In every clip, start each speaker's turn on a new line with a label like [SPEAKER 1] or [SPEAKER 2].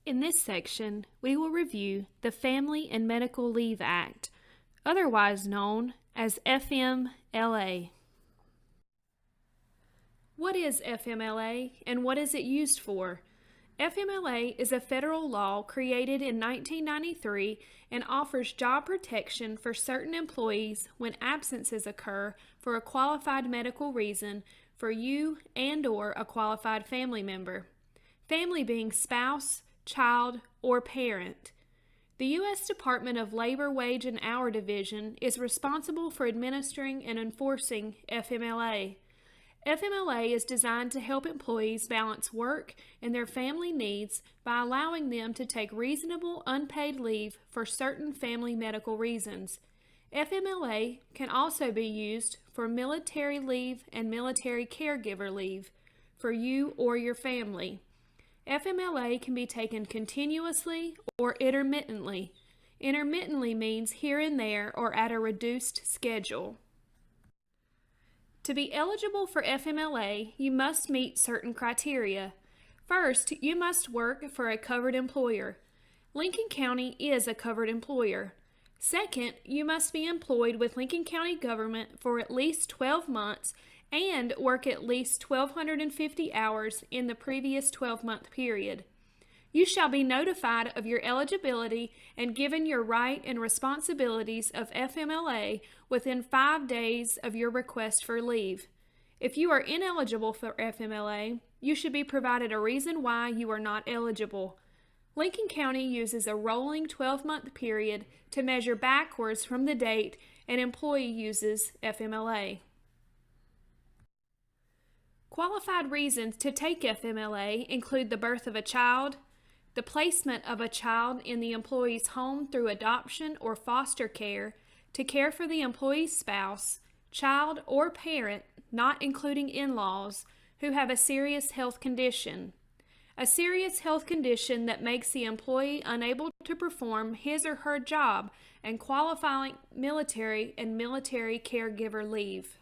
[SPEAKER 1] In this section, we will review the Family and Medical Leave Act, otherwise known as FMLA. What is FMLA and what is it used for? FMLA is a federal law created in 1993 and offers job protection for certain employees when absences occur for a qualified medical reason for you and/or a qualified family member. Family being spouse, child, or parent. The U.S. Department of Labor Wage and Hour Division is responsible for administering and enforcing FMLA. FMLA is designed to help employees balance work and their family needs by allowing them to take reasonable unpaid leave for certain family medical reasons. FMLA can also be used for military leave and military caregiver leave for you or your family. FMLA can be taken continuously or intermittently. Intermittently means here and there or at a reduced schedule. To be eligible for FMLA, you must meet certain criteria. First, you must work for a covered employer. Lincoln County is a covered employer. Second, you must be employed with Lincoln County government for at least 12 months and work at least 1,250 hours in the previous 12-month period. You shall be notified of your eligibility and given your right and responsibilities of FMLA within 5 days of your request for leave. If you are ineligible for FMLA, you should be provided a reason why you are not eligible. Lincoln County uses a rolling 12-month period to measure backwards from the date an employee uses FMLA. Qualified reasons to take FMLA include the birth of a child, the placement of a child in the employee's home through adoption or foster care to care for the employee's spouse, child, or parent, not including in-laws, who have a serious health condition. A serious health condition that makes the employee unable to perform his or her job and qualifying military and military caregiver leave.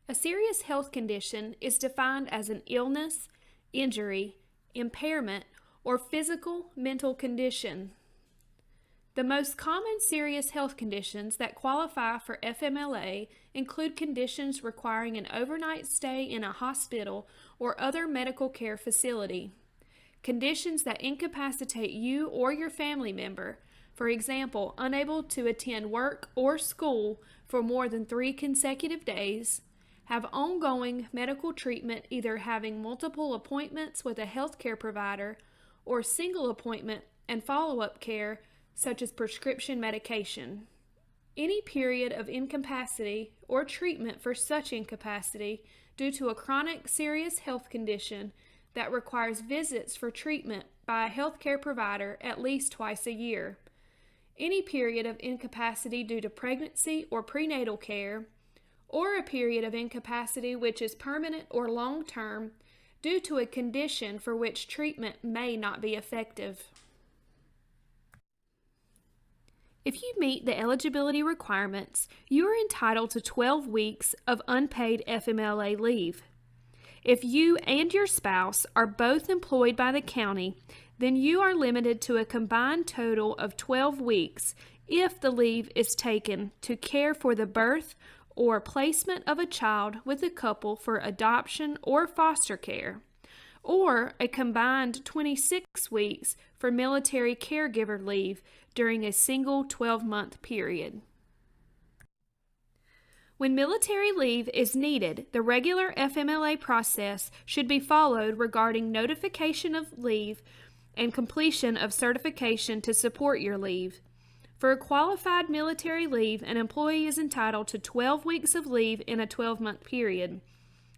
[SPEAKER 1] A serious health condition is defined as an illness, injury, impairment, or physical, mental condition. The most common serious health conditions that qualify for FMLA include conditions requiring an overnight stay in a hospital or other medical care facility. Conditions that incapacitate you or your family member, for example, unable to attend work or school for more than 3 consecutive days, have ongoing medical treatment, either having multiple appointments with a healthcare provider or single appointment and follow-up care such as prescription medication. Any period of incapacity or treatment for such incapacity due to a chronic serious health condition that requires visits for treatment by a healthcare provider at least twice a year. Any period of incapacity due to pregnancy or prenatal care, or a period of incapacity which is permanent or long-term due to a condition for which treatment may not be effective. If you meet the eligibility requirements, you are entitled to 12 weeks of unpaid FMLA leave. If you and your spouse are both employed by the county, then you are limited to a combined total of 12 weeks if the leave is taken to care for the birth or placement of a child with a couple for adoption or foster care, or a combined 26 weeks for military caregiver leave during a single 12-month period. When military leave is needed, the regular FMLA process should be followed regarding notification of leave and completion of certification to support your leave. For a qualified military leave, an employee is entitled to 12 weeks of leave in a 12-month period.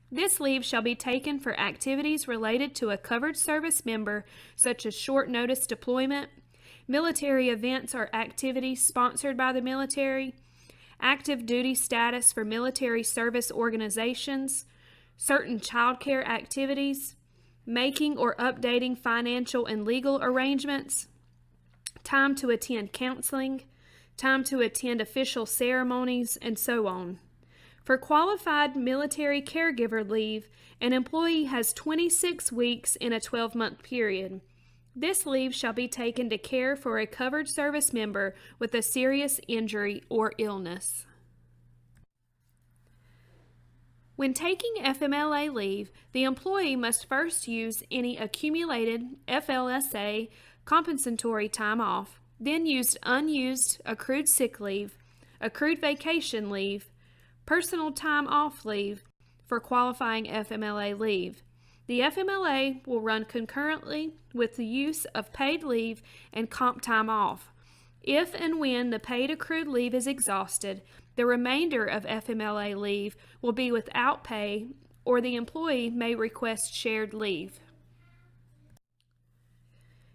[SPEAKER 1] This leave shall be taken for activities related to a covered service member, such as short notice deployment, military events or activities sponsored by the military, active duty status for military service organizations, certain child care activities, making or updating financial and legal arrangements, time to attend counseling, time to attend official ceremonies, and so on. For qualified military caregiver leave, an employee has 26 weeks in a 12-month period. This leave shall be taken to care for a covered service member with a serious injury or illness. When taking FMLA leave, the employee must first use any accumulated FLSA compensatory time off, then use unused accrued sick leave, accrued vacation leave, personal time off leave for qualifying FMLA leave. The FMLA will run concurrently with the use of paid leave and comp time off. If and when the paid accrued leave is exhausted, the remainder of FMLA leave will be without pay, or the employee may request shared leave.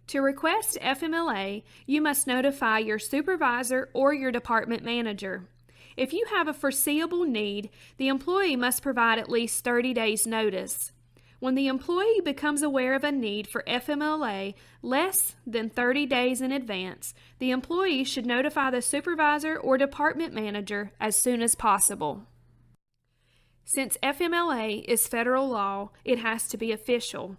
[SPEAKER 1] To request FMLA, you must notify your supervisor or your department manager. If you have a foreseeable need, the employee must provide at least 30 days' notice. When the employee becomes aware of a need for FMLA less than 30 days in advance, the employee should notify the supervisor or department manager as soon as possible. Since FMLA is federal law, it has to be official.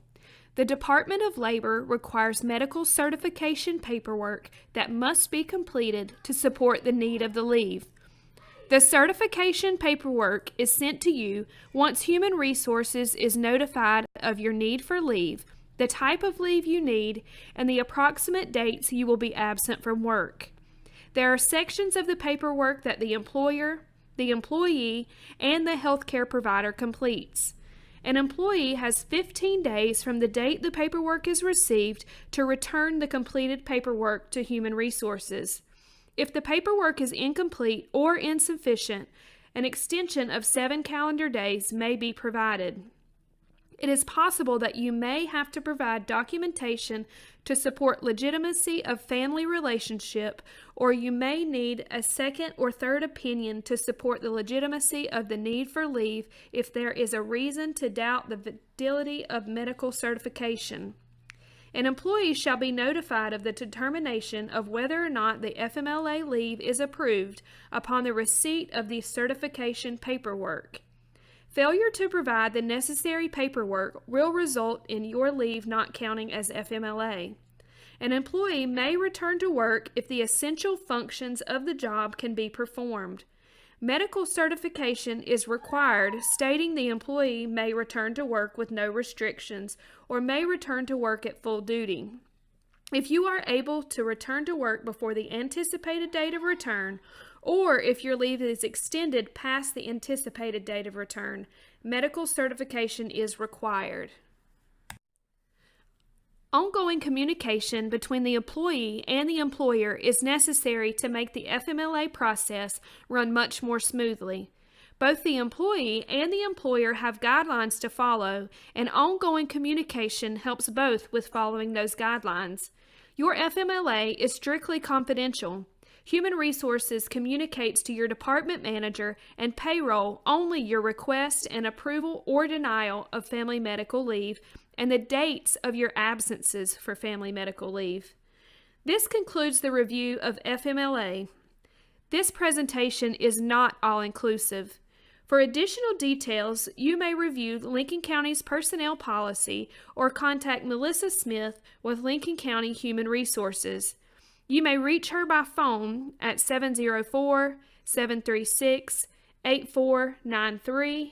[SPEAKER 1] The Department of Labor requires medical certification paperwork that must be completed to support the need of the leave. The certification paperwork is sent to you once Human Resources is notified of your need for leave, the type of leave you need, and the approximate dates you will be absent from work. There are sections of the paperwork that the employer, the employee, and the healthcare provider completes. An employee has 15 days from the date the paperwork is received to return the completed paperwork to Human Resources. If the paperwork is incomplete or insufficient, an extension of 7 calendar days may be provided. It is possible that you may have to provide documentation to support legitimacy of family relationship, or you may need a second or third opinion to support the legitimacy of the need for leave if there is a reason to doubt the validity of medical certification. An employee shall be notified of the determination of whether or not the FMLA leave is approved upon the receipt of the certification paperwork. Failure to provide the necessary paperwork will result in your leave not counting as FMLA. An employee may return to work if the essential functions of the job can be performed. Medical certification is required, stating the employee may return to work with no restrictions or may return to work at full duty. If you are able to return to work before the anticipated date of return, or if your leave is extended past the anticipated date of return, medical certification is required. Ongoing communication between the employee and the employer is necessary to make the FMLA process run much more smoothly. Both the employee and the employer have guidelines to follow, and ongoing communication helps both with following those guidelines. Your FMLA is strictly confidential. Human Resources communicates to your department manager and payroll only your request and approval or denial of family medical leave and the dates of your absences for family medical leave. This concludes the review of FMLA. This presentation is not all-inclusive. For additional details, you may review Lincoln County's personnel policy or contact Melissa Smith with Lincoln County Human Resources. You may reach her by phone at 704-736-8493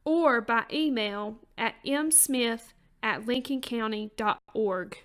[SPEAKER 1] or by email at msmith@lincolncounty.org.